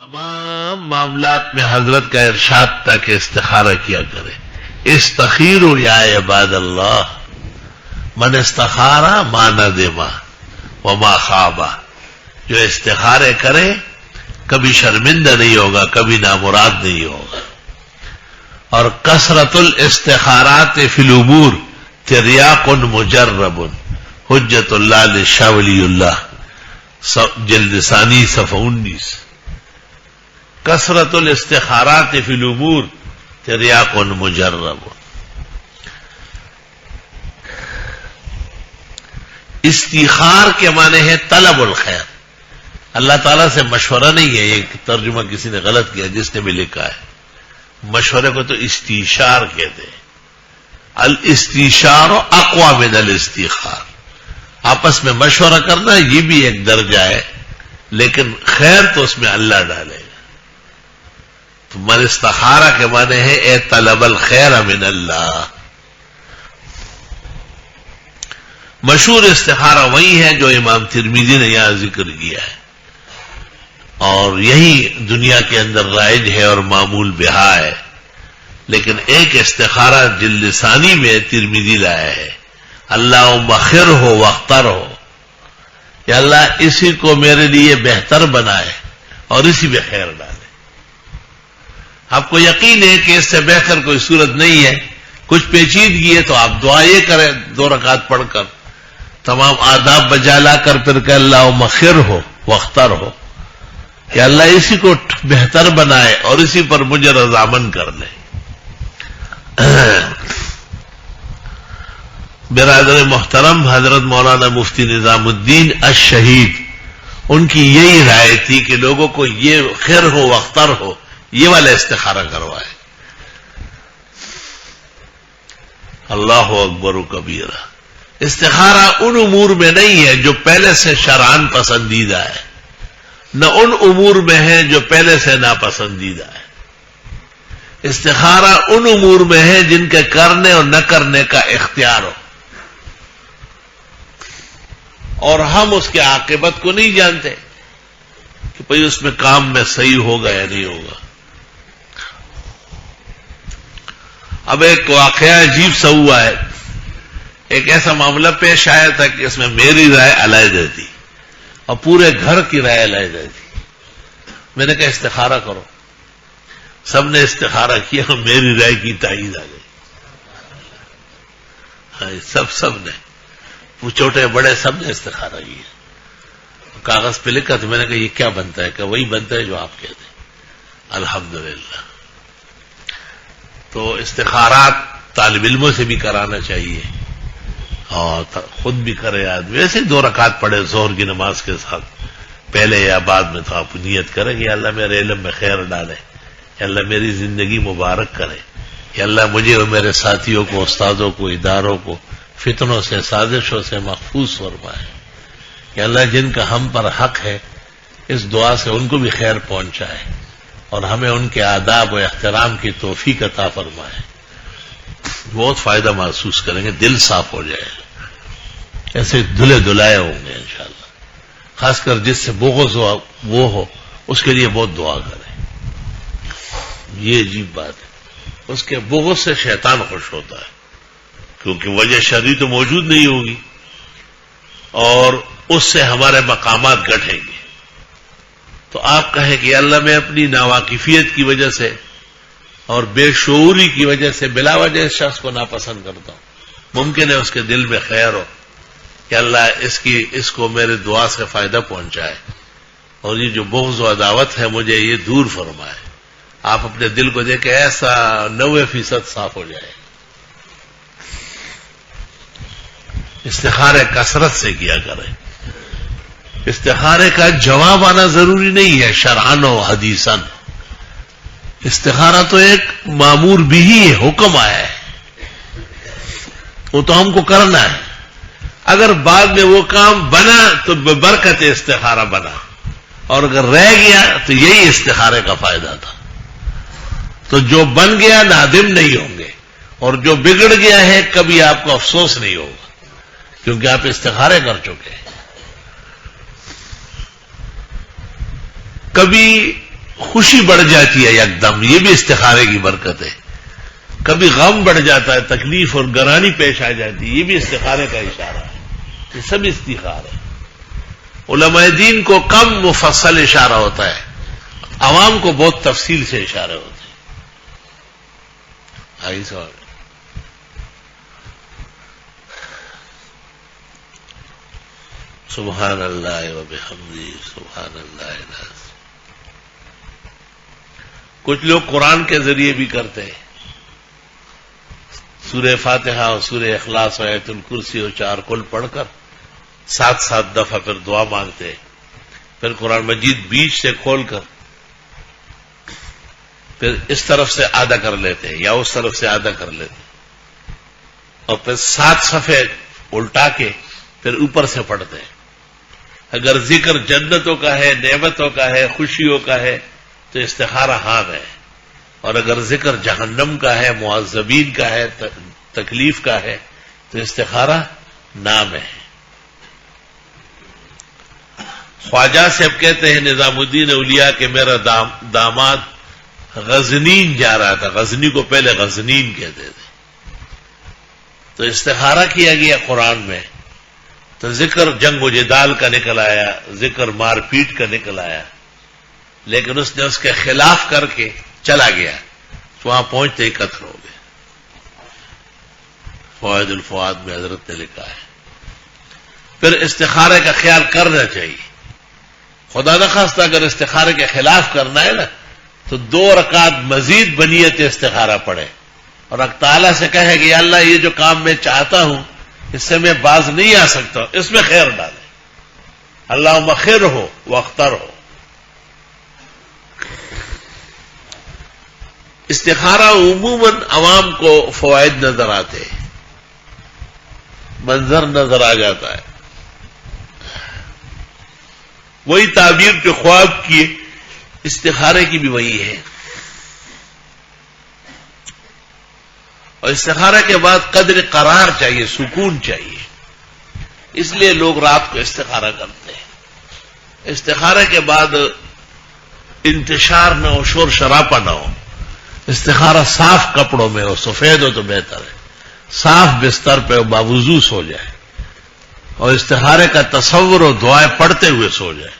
تمام معاملات میں حضرت کا ارشاد تھا کہ استخارہ کیا کرے. استخیروا یا عباد اللہ من استخارہ ما ندما وما خابا. جو استخارے کرے کبھی شرمندہ نہیں ہوگا، کبھی نامراد نہیں ہوگا. اور کثرت الاستخارات فی الامور تریاق مجرب حجت اللہ لشاہ ولی اللہ جلد ثانی صفحہ 19. کثرت الاستخارات فی الامور تریاق مجرب. استخار کے معنی ہے طلب الخیر. اللہ تعالیٰ سے مشورہ نہیں ہے، یہ ترجمہ کسی نے غلط کیا جس نے بھی لکھا ہے. مشورے کو تو استشار کہتے ہیں. الاستشار اقوی من الاستخار. آپس میں مشورہ کرنا یہ بھی ایک درجہ ہے، لیکن خیر تو اس میں اللہ ڈالے گا. تو من استخارہ کے معنی ہے اے طلب الخیر من اللہ. مشہور استخارہ وہی ہے جو امام ترمذی نے یہاں ذکر کیا ہے، اور یہی دنیا کے اندر رائج ہے اور معمول بہا ہے. لیکن ایک استخارہ جلد ثانی میں ترمذی لایا ہے، اللہ مخر ہو واختر ہو، یا اللہ اسی کو میرے لیے بہتر بنائے اور اسی میں خیر ڈالے. آپ کو یقین ہے کہ اس سے بہتر کوئی صورت نہیں ہے. کچھ پیچیدگی ہے تو آپ دعا یہ کریں 2 رکعت پڑھ کر، تمام آداب بجا لا کر پھر کہ اللہ مخر ہو واختر ہو، کہ اللہ اسی کو بہتر بنائے اور اسی پر مجھے رضامند کر لے. برادر محترم حضرت مولانا مفتی نظام الدین الشہید، ان کی یہی رائے تھی کہ لوگوں کو یہ خیر ہو واختر ہو یہ والا استخارہ کروائے. اللہ اکبر و کبیرہ. استخارہ ان امور میں نہیں ہے جو پہلے سے شرعاً پسندیدہ ہے، نہ ان امور میں ہے جو پہلے سے ناپسندیدہ ہے. استخارہ ان امور میں ہے جن کے کرنے اور نہ کرنے کا اختیار ہو، اور ہم اس کے عاقبت کو نہیں جانتے کہ بھئی اس میں کام میں صحیح ہوگا یا نہیں ہوگا. اب ایک واقعہ عجیب سا ہوا ہے. ایک ایسا معاملہ پیش آیا تھا کہ اس میں میری رائے علیحدہ تھی اور پورے گھر کی رائے علیحدہ تھی. میں نے کہا استخارہ کرو. سب نے استخارہ کیا اور میری رائے کی تائید آ گئی. سب نے، وہ چھوٹے بڑے سب نے استخارہ کیا. کاغذ پہ لکھا تو میں نے کہا یہ کیا بنتا ہے؟ کہ وہی بنتا ہے جو آپ کہتے ہیں. الحمدللہ. تو استخارات طالب علموں سے بھی کرانا چاہیے اور خود بھی کرے آدمی. ویسے 2 رکعت پڑھے ظہر کی نماز کے ساتھ پہلے یا بعد میں، تو آپ نیت کریں کہ اللہ میرے علم میں خیر ڈالے، یا اللہ میری زندگی مبارک کرے، یا اللہ مجھے اور میرے ساتھیوں کو، استادوں کو، اداروں کو فتنوں سے، سازشوں سے محفوظ فرمائے. یا اللہ جن کا ہم پر حق ہے اس دعا سے ان کو بھی خیر پہنچائے اور ہمیں ان کے آداب و احترام کی توفیق عطا فرمائے. بہت فائدہ محسوس کریں گے، دل صاف ہو جائے گا، ایسے دھلے دھلائے ہوں گے انشاءاللہ. خاص کر جس سے بغض ہو وہ ہو اس کے لیے بہت دعا کریں. یہ عجیب بات ہے، اس کے بغض سے شیطان خوش ہوتا ہے کیونکہ وجہ شرعی تو موجود نہیں ہوگی اور اس سے ہمارے مقامات گھٹیں گے. تو آپ کہیں کہ اللہ میں اپنی ناواقفیت کی وجہ سے اور بے شعوری کی وجہ سے بلا وجہ اس شخص کو ناپسند کرتا ہوں. ممکن ہے اس کے دل میں خیر ہو کہ اللہ اس کو میرے دعا سے فائدہ پہنچائے اور یہ جو بغض و عداوت ہے مجھے یہ دور فرمائے. آپ اپنے دل کو دیکھیں ایسا 90% صاف ہو جائے. استخارے کثرت سے کیا کریں. استخارے کا جواب آنا ضروری نہیں ہے شرعاً و حدیثاً. استخارہ تو ایک مامور بھی ہے، حکم آیا ہے، وہ تو ہم کو کرنا ہے. اگر بعد میں وہ کام بنا تو ببرکت استخارہ بنا، اور اگر رہ گیا تو یہی استخارے کا فائدہ تھا. تو جو بن گیا نادم نہیں ہوں گے، اور جو بگڑ گیا ہے کبھی آپ کو افسوس نہیں ہوگا کیونکہ آپ استخارے کر چکے ہیں. کبھی خوشی بڑھ جاتی ہے یکدم، یہ بھی استخارے کی برکت ہے. کبھی غم بڑھ جاتا ہے، تکلیف اور گرانی پیش آ جاتی ہے، یہ بھی استخارے کا اشارہ ہے. یہ سب استخار ہے. علماء دین کو کم مفصل اشارہ ہوتا ہے، عوام کو بہت تفصیل سے اشارے ہوتے ہیں. آئی سوال. سبحان اللہ و بحمدہ سبحان اللہ العظیم. کچھ لوگ قرآن کے ذریعے بھی کرتے ہیں، سورہ فاتحہ اور سورہ اخلاص اور آیت الکرسی اور 4 کل پڑھ کر 7 دفعہ پھر دعا مانگتے ہیں، پھر قرآن مجید بیچ سے کھول کر پھر اس طرف سے آدھا کر لیتے ہیں یا اس طرف سے آدھا کر لیتے ہیں، اور پھر 7 صفحے الٹا کے پھر اوپر سے پڑھتے ہیں. اگر ذکر جنتوں کا ہے، نعمتوں کا ہے، خوشیوں کا ہے تو استخارہ حام ہے، اور اگر ذکر جہنم کا ہے، معذبین کا ہے، تکلیف کا ہے تو استخارہ نام ہے. خواجہ صاحب کہتے ہیں نظام الدین اولیاء کہ میرا داماد غزنین جا رہا تھا، غزنی کو پہلے غزنین کہتے تھے، تو استخارہ کیا گیا قرآن میں، تو ذکر جنگ و جدال کا نکل آیا، ذکر مار پیٹ کا نکل آیا، لیکن اس نے اس کے خلاف کر کے چلا گیا، تو وہاں پہنچتے ہی قتل ہو گئے. فوائد الفواد میں حضرت نے لکھا ہے. پھر استخارے کا خیال کرنا چاہیے. خدا نخواستہ اگر استخارے کے خلاف کرنا ہے نا تو 2 رکعت مزید بنیت استخارہ پڑھے اور حق تعالیٰ سے کہے کہ یا اللہ یہ جو کام میں چاہتا ہوں اس سے میں باز نہیں آ سکتا، اس میں خیر ڈالے. اللہم خیر ہو واختر ہو. استخارہ عموماً عوام کو فوائد نظر آتے ہیں، منظر نظر آ جاتا ہے. وہی تعبیر جو خواب کی استخارے کی بھی وہی ہے. اور استخارہ کے بعد قدر قرار چاہیے، سکون چاہیے، اس لیے لوگ رات کو استخارہ کرتے ہیں. استخارے کے بعد انتشار نہ ہو، شور شراپا نہ ہو. استخارہ صاف کپڑوں میں ہو، سفید ہو تو بہتر ہے، صاف بستر پہ باوضو سو جائے، اور استخارے کا تصور و دعائیں پڑھتے ہوئے سو جائے.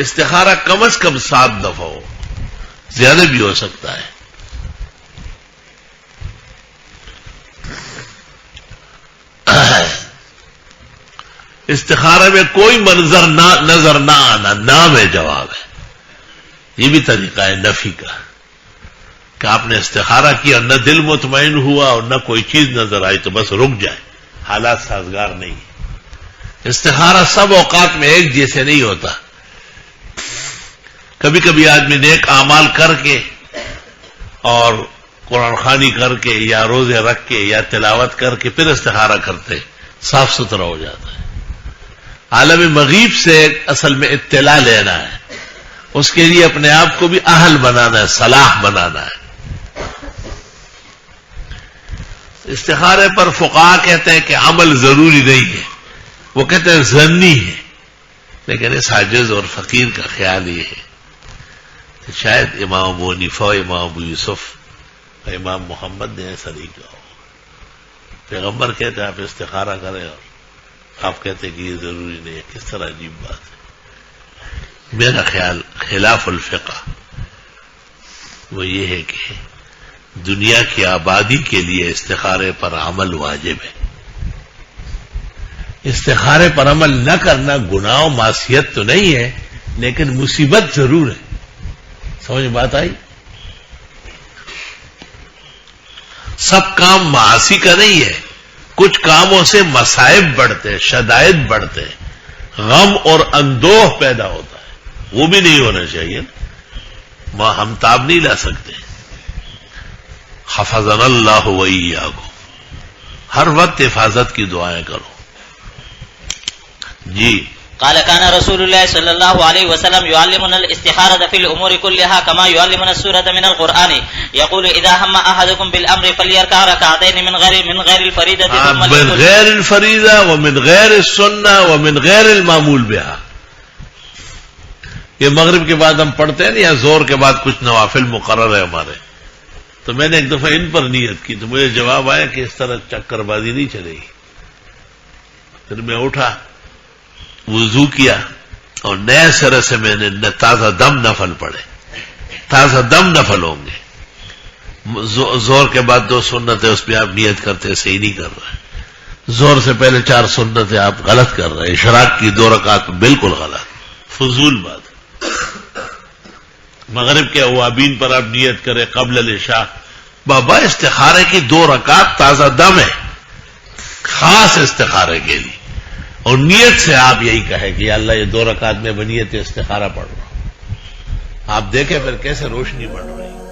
استخارہ کم از کم 7 دفعہ ہو، زیادہ بھی ہو سکتا ہے. استخارہ میں کوئی منظر نظر نہ آنا نام ہے، جواب ہے. یہ بھی طریقہ ہے نفی کا کہ آپ نے استخارہ کیا، نہ دل مطمئن ہوا اور نہ کوئی چیز نظر آئی تو بس رک جائے، حالات سازگار نہیں. استخارہ سب اوقات میں ایک جیسے نہیں ہوتا. کبھی کبھی آدمی نیک اعمال کر کے اور قرآن خوانی کر کے یا روزے رکھ کے یا تلاوت کر کے پھر استخارہ کرتے، صاف ستھرا ہو جاتا ہے. عالم مغیب سے اصل میں اطلاع لینا ہے، اس کے لیے اپنے آپ کو بھی اہل بنانا ہے، صلاح بنانا ہے. استخارے پر فقہا کہتے ہیں کہ عمل ضروری نہیں ہے، وہ کہتے ہیں ظنی ہے، لیکن اس عاجز اور فقیر کا خیال یہ ہے کہ شاید امام ابو حنیفہ، امام ابو یوسف اور امام محمد نے ایسا نہیں کہا. پیغمبر کہتے ہیں آپ استخارہ کریں اور آپ کہتے ہیں کہ یہ ضروری نہیں ہے. کس طرح عجیب بات ہے. میرا خیال خلاف الفقہ وہ یہ ہے کہ دنیا کی آبادی کے لیے استخارے پر عمل واجب ہے. استخارے پر عمل نہ کرنا گناہ و معصیت تو نہیں ہے، لیکن مصیبت ضرور ہے. سمجھ بات آئی؟ سب کام معاصی کا نہیں ہے، کچھ کاموں سے مصائب بڑھتے، شدائد بڑھتے، غم اور اندوہ پیدا ہوتا ہے، وہ بھی نہیں ہونا چاہیے. ہم تاب نہیں لا سکتے. حفظنا اللہ وإیاکم، ہر وقت حفاظت کی دعائیں کرو. جی قال كان رسول الله صلى الله عليه وسلم يعلمنا الاستخارة في الأمور كلها كما يعلمنا السورة من القرآن. يقول إذا هم أحدكم بالأمر فليركع ركعتين من غير الفريضة ثم من غير الفريضة ومن غير السنة ومن غير المعمول بها. یہ مغرب کے بعد ہم پڑھتے ہیں نا یا زور کے بعد کچھ نوافل مقرر ہے ہمارے. تو میں نے ایک دفعہ ان پر نیت کی تو مجھے جواب آیا کہ اس طرح چکر بازی نہیں چلے گی. پھر میں اٹھا, وضو کیا اور نئے سرے سے میں نے تازہ دم نفل پڑھے. تازہ دم نفل ہوں گے. زور کے بعد 2 سنتیں اس پہ آپ نیت کرتے صحیح نہیں کر رہے. زور سے پہلے 4 سنتیں آپ غلط کر رہے. اشراق کی 2 رکعت بالکل غلط, فضول بات. مغرب کے اوابین پر آپ نیت کریں قبل العشاء. بابا استخارے کی 2 رکعت تازہ دم ہے, خاص استخارے کے لیے, اور نیت سے آپ یہی کہیں کہ یا اللہ یہ 2 رکعت میں بنیت استخارہ پڑھ رہا ہوں. آپ دیکھیں پھر کیسے روشنی بڑھ رہی ہے.